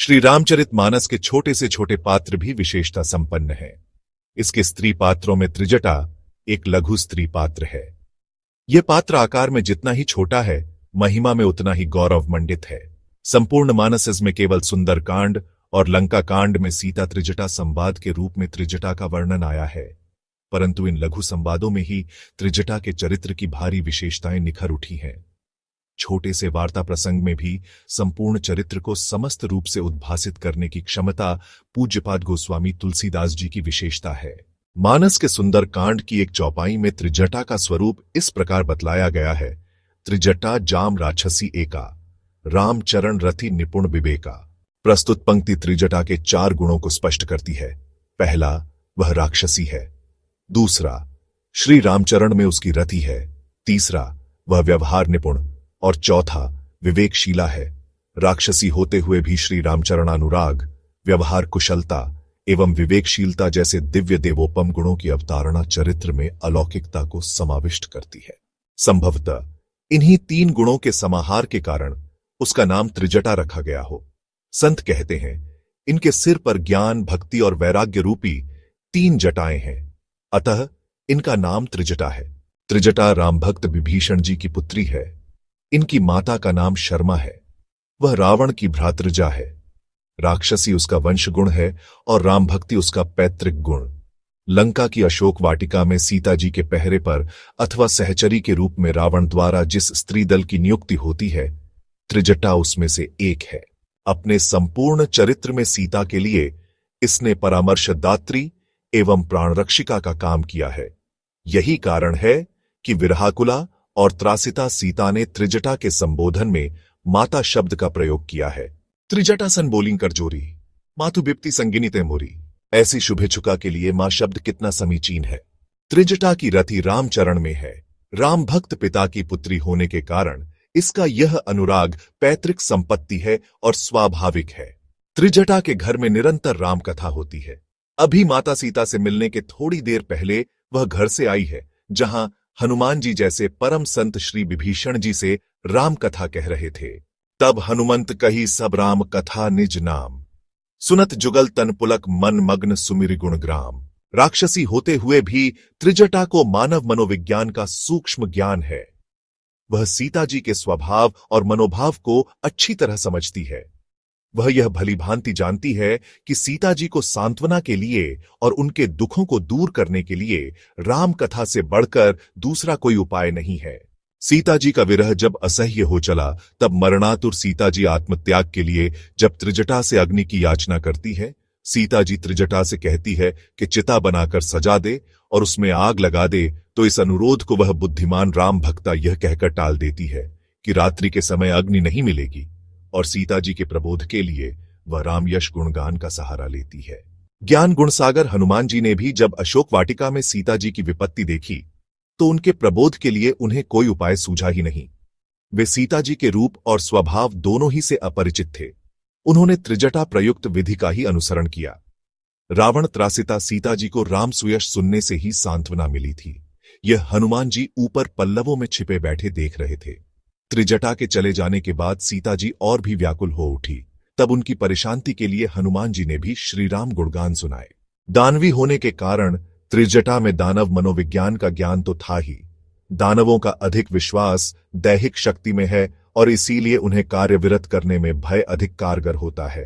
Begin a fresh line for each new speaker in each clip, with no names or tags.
श्री रामचरितमानस के छोटे से छोटे पात्र भी विशेषता संपन्न हैं। इसके स्त्री पात्रों में त्रिजटा एक लघु स्त्री पात्र है। यह पात्र आकार में जितना ही छोटा है, महिमा में उतना ही गौरवमंडित है। संपूर्ण मानस में केवल सुंदर कांड और लंका कांड में सीता त्रिजटा संवाद के रूप में त्रिजटा का वर्णन आया है, परंतु इन लघु संवादों में ही त्रिजटा के चरित्र की भारी विशेषताएं निखर उठी हैं। छोटे से वार्ता प्रसंग में भी संपूर्ण चरित्र को समस्त रूप से उद्भासित करने की क्षमता पूज्यपाद गोस्वामी तुलसीदास जी की विशेषता है। मानस के सुंदर कांड की एक चौपाई में त्रिजटा का स्वरूप इस प्रकार बतलाया गया है। त्रिजटा जाम राक्षसी एका, राम चरण रथि निपुण विवेका। प्रस्तुत पंक्ति त्रिजटा के 4 गुणों को स्पष्ट करती है। पहला, वह राक्षसी है। दूसरा, श्री रामचरण में उसकी रति है। तीसरा, वह व्यवहार निपुण। और चौथा, विवेकशीला है। राक्षसी होते हुए भी श्री रामचरण अनुराग, व्यवहार कुशलता एवं विवेकशीलता जैसे दिव्य देवोपम गुणों की अवतारणा चरित्र में अलौकिकता को समाविष्ट करती है। संभवतः इन्हीं 3 गुणों के समाहार के कारण उसका नाम त्रिजटा रखा गया हो। संत कहते हैं, इनके सिर पर ज्ञान, भक्ति और वैराग्य रूपी 3 जटाएं हैं, अतः इनका नाम त्रिजटा है। त्रिजटा राम भक्त विभीषण जी की पुत्री है। इनकी माता का नाम शर्मा है। वह रावण की भ्रातृजा है। राक्षसी उसका वंश गुण है और राम भक्ति उसका पैतृक गुण। लंका की अशोक वाटिका में सीता जी के पहरे पर अथवा सहचरी के रूप में रावण द्वारा जिस स्त्री दल की नियुक्ति होती है, त्रिजटा उसमें से एक है। अपने संपूर्ण चरित्र में सीता के लिए इसने परामर्शदात्री एवं प्राणरक्षिका का काम किया है। यही कारण है कि विरहाकुला और त्रासिता सीता ने त्रिजटा के संबोधन में माता शब्द का प्रयोग किया है। त्रिजटा सन बोलिंग कर जोरी, मातु बिप्ति संगिनीते मोरी। ऐसी शुभेच्छुका के लिए मां शब्द कितना समीचीन है। त्रिजटा की रति रामचरण में है। राम भक्त पिता की पुत्री होने के कारण इसका यह अनुराग पैतृक संपत्ति है और स्वाभाविक है। त्रिजटा के घर में निरंतर राम कथा होती है। अभी माता सीता से मिलने के थोड़ी देर पहले वह घर से आई है, जहां हनुमान जी जैसे परम संत श्री विभीषण जी से राम कथा कह रहे थे। तब हनुमंत कही सब राम कथा निज नाम, सुनत जुगल तन पुलक मन मग्न सुमिर गुण ग्राम। राक्षसी होते हुए भी त्रिजटा को मानव मनोविज्ञान का सूक्ष्म ज्ञान है। वह सीता जी के स्वभाव और मनोभाव को अच्छी तरह समझती है। वह यह भली भांति जानती है कि सीता जी को सांत्वना के लिए और उनके दुखों को दूर करने के लिए राम कथा से बढ़कर दूसरा कोई उपाय नहीं है। सीता जी का विरह जब असह्य हो चला, तब मरणातुर सीता जी आत्मत्याग के लिए जब त्रिजटा से अग्नि की याचना करती है, सीता जी त्रिजटा से कहती है कि चिता बनाकर सजा दे और उसमें आग लगा दे, तो इस अनुरोध को वह बुद्धिमान राम भक्ता यह कहकर टाल देती है कि रात्रि के समय अग्नि नहीं मिलेगी, और सीता जी के प्रबोध के लिए वह राम यश गुणगान का सहारा लेती है। ज्ञान गुणसागर हनुमान जी ने भी जब अशोक वाटिका में सीता जी की विपत्ति देखी, तो उनके प्रबोध के लिए उन्हें कोई उपाय सूझा ही नहीं। वे सीता जी के रूप और स्वभाव दोनों ही से अपरिचित थे। उन्होंने त्रिजटा प्रयुक्त विधि का ही अनुसरण किया। रावण त्रासिता सीता जी को राम सुयश सुनने से ही सांत्वना मिली थी। यह हनुमान जी ऊपर पल्लवों में छिपे बैठे देख रहे थे। त्रिजटा के चले जाने के बाद सीता जी और भी व्याकुल हो उठी। तब उनकी परेशानी के लिए हनुमान जी ने भी श्रीराम गुणगान सुनाए। दानवी होने के कारण त्रिजटा में दानव मनोविज्ञान का ज्ञान तो था ही। दानवों का अधिक विश्वास दैहिक शक्ति में है और इसीलिए उन्हें कार्यविरत करने में भय अधिक कारगर होता है।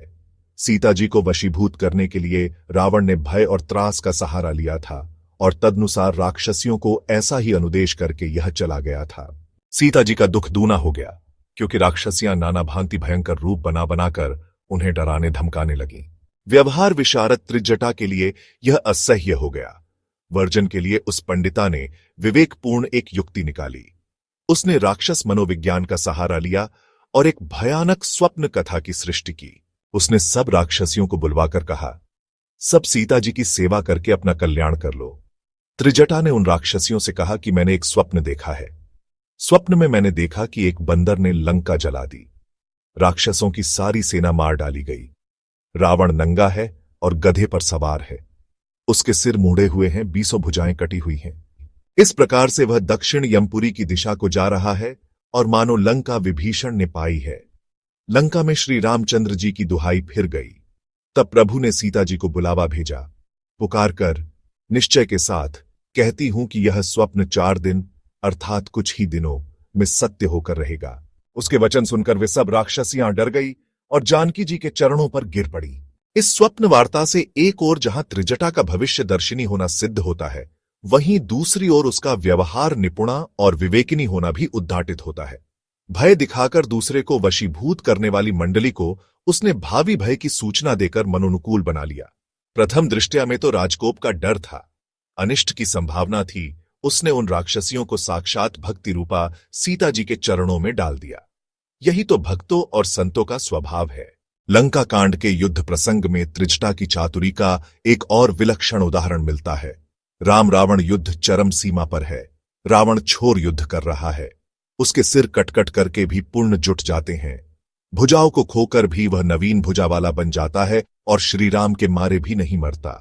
सीता जी को वशीभूत करने के लिए रावण ने भय और त्रास का सहारा लिया था और तदनुसार राक्षसियों को ऐसा ही अनुदेश करके यह चला गया था। सीता जी का दुख दूना हो गया, क्योंकि राक्षसियां नाना भांति भयंकर रूप बना बनाकर उन्हें डराने धमकाने लगीं। व्यवहार विशारद त्रिजटा के लिए यह असह्य हो गया। वर्जन के लिए उस पंडिता ने विवेकपूर्ण एक युक्ति निकाली। उसने राक्षस मनोविज्ञान का सहारा लिया और एक भयानक स्वप्न कथा की सृष्टि की। उसने सब राक्षसियों को बुलवाकर कहा, सब सीता जी की सेवा करके अपना कल्याण कर लो। त्रिजटा ने उन राक्षसियों से कहा कि मैंने एक स्वप्न देखा है। स्वप्न में मैंने देखा कि एक बंदर ने लंका जला दी। राक्षसों की सारी सेना मार डाली गई। रावण नंगा है और गधे पर सवार है। उसके सिर मुड़े हुए हैं, 20 भुजाएं कटी हुई हैं। इस प्रकार से वह दक्षिण यमपुरी की दिशा को जा रहा है और मानो लंका विभीषण ने पाई है। लंका में श्री रामचंद्र जी की दुहाई फिर गई। तब प्रभु ने सीता जी को बुलावा भेजा, पुकार कर निश्चय के साथ कहती हूं कि यह स्वप्न 4 दिन अर्थात कुछ ही दिनों में सत्य होकर रहेगा। उसके वचन सुनकर वे सब राक्षसियां डर गई और जानकी जी के चरणों पर गिर पड़ी। इस स्वप्न वार्ता से एक ओर जहां त्रिजटा का भविष्य दर्शिनी होना सिद्ध होता है, वहीं दूसरी ओर उसका व्यवहार निपुणा और विवेकिनी होना भी उद्घाटित होता है। भय दिखाकर दूसरे को वशीभूत करने वाली मंडली को उसने भावी भय की सूचना देकर मनोनुकूल बना लिया। प्रथम दृष्टया में तो राजकोप का डर था, अनिष्ट की संभावना थी। उसने उन राक्षसियों को साक्षात भक्ति रूपा सीता जी के चरणों में डाल दिया। यही तो भक्तों और संतों का स्वभाव है। लंका कांड के युद्ध प्रसंग में त्रिजटा की चातुरी का एक और विलक्षण उदाहरण मिलता है। राम रावण युद्ध चरम सीमा पर है। रावण छोर युद्ध कर रहा है। उसके सिर कट करके भी पुण्य जुट जाते हैं। भुजाओं को खोकर भी वह नवीन भुजा वाला बन जाता है और श्रीराम के मारे भी नहीं मरता।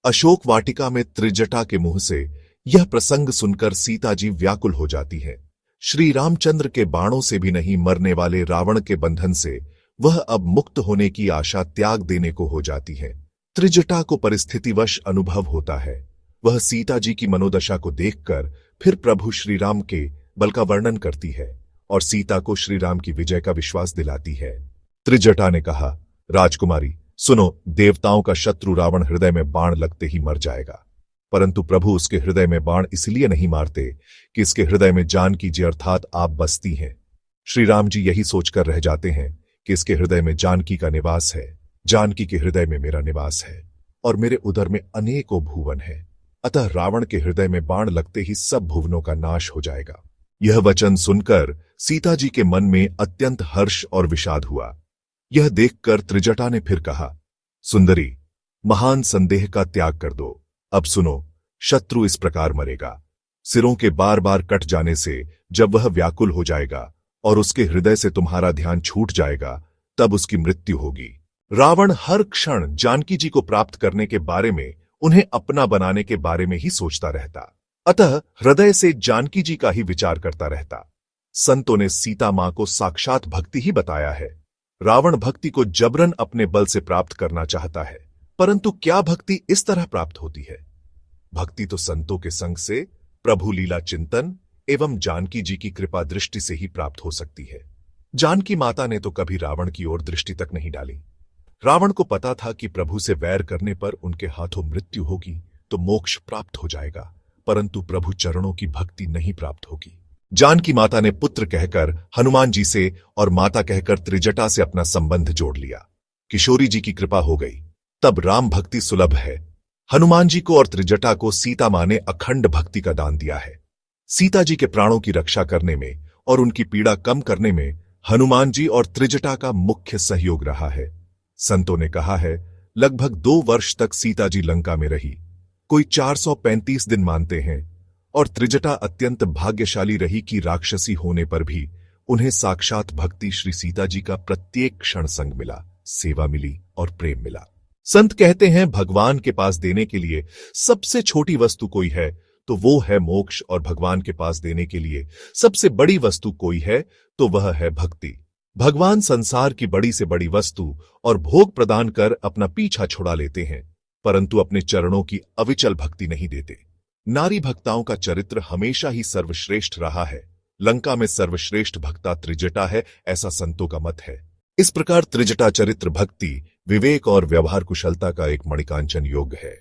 अशोक वाटिका में त्रिजटा के मुंह से यह प्रसंग सुनकर सीता जी व्याकुल हो जाती है। श्री रामचंद्र के बाणों से भी नहीं मरने वाले रावण के बंधन से वह अब मुक्त होने की आशा त्याग देने को हो जाती है। त्रिजटा को परिस्थितिवश अनुभव होता है। वह सीता जी की मनोदशा को देखकर फिर प्रभु श्रीराम के बल का वर्णन करती है और सीता को श्रीराम की विजय का विश्वास दिलाती है। त्रिजटा ने कहा, राजकुमारी सुनो, देवताओं का शत्रु रावण हृदय में बाण लगते ही मर जाएगा, परंतु प्रभु उसके हृदय में बाण इसलिए नहीं मारते कि इसके हृदय में जानकी जी अर्थात आप बसती हैं। श्रीराम जी यही सोचकर रह जाते हैं कि इसके हृदय में जानकी का निवास है, जानकी के हृदय में मेरा निवास है और मेरे उदर में अनेकों भुवन है। अतः रावण के हृदय में बाण लगते ही सब भुवनों का नाश हो जाएगा। यह वचन सुनकर सीता जी के मन में अत्यंत हर्ष और विषाद हुआ। यह देखकर त्रिजटा ने फिर कहा, सुंदरी, महान संदेह का त्याग कर दो। अब सुनो, शत्रु इस प्रकार मरेगा। सिरों के बार बार कट जाने से जब वह व्याकुल हो जाएगा और उसके हृदय से तुम्हारा ध्यान छूट जाएगा, तब उसकी मृत्यु होगी। रावण हर क्षण जानकी जी को प्राप्त करने के बारे में, उन्हें अपना बनाने के बारे में ही सोचता रहता, अतः हृदय से जानकी जी का ही विचार करता रहता। संतों ने सीता मां को साक्षात भक्ति ही बताया है। रावण भक्ति को जबरन अपने बल से प्राप्त करना चाहता है, परंतु क्या भक्ति इस तरह प्राप्त होती है? भक्ति तो संतों के संग से, प्रभु लीला चिंतन एवं जानकी जी की कृपा दृष्टि से ही प्राप्त हो सकती है। जानकी माता ने तो कभी रावण की ओर दृष्टि तक नहीं डाली। रावण को पता था कि प्रभु से वैर करने पर उनके हाथों मृत्यु होगी तो मोक्ष प्राप्त हो जाएगा, परंतु प्रभु चरणों की भक्ति नहीं प्राप्त होगी। जानकी माता ने पुत्र कहकर हनुमान जी से और माता कहकर त्रिजटा से अपना संबंध जोड़ लिया। किशोरी जी की कृपा हो गई, तब राम भक्ति सुलभ है। हनुमान जी को और त्रिजटा को सीता मां ने अखंड भक्ति का दान दिया है। सीता जी के प्राणों की रक्षा करने में और उनकी पीड़ा कम करने में हनुमान जी और त्रिजटा का मुख्य सहयोग रहा है। संतों ने कहा है, लगभग 2 वर्ष तक सीता जी लंका में रही, कोई 435 दिन मानते हैं, और त्रिजटा अत्यंत भाग्यशाली रही कि राक्षसी होने पर भी उन्हें साक्षात भक्ति श्री सीता जी का प्रत्येक क्षण संग मिला, सेवा मिली और प्रेम मिला। संत कहते हैं, भगवान के पास देने के लिए सबसे छोटी वस्तु कोई है तो वो है मोक्ष, और भगवान के पास देने के लिए सबसे बड़ी वस्तु कोई है तो वह है भक्ति। भगवान संसार की बड़ी से बड़ी वस्तु और भोग प्रदान कर अपना पीछा छुड़ा लेते हैं, परंतु अपने चरणों की अविचल भक्ति नहीं देते। नारी भक्ताओं का चरित्र हमेशा ही सर्वश्रेष्ठ रहा है। लंका में सर्वश्रेष्ठ भक्ता त्रिजटा है, ऐसा संतों का मत है। इस प्रकार त्रिजटा चरित्र भक्ति, विवेक और व्यवहार कुशलता का एक मणिकांचन योग है।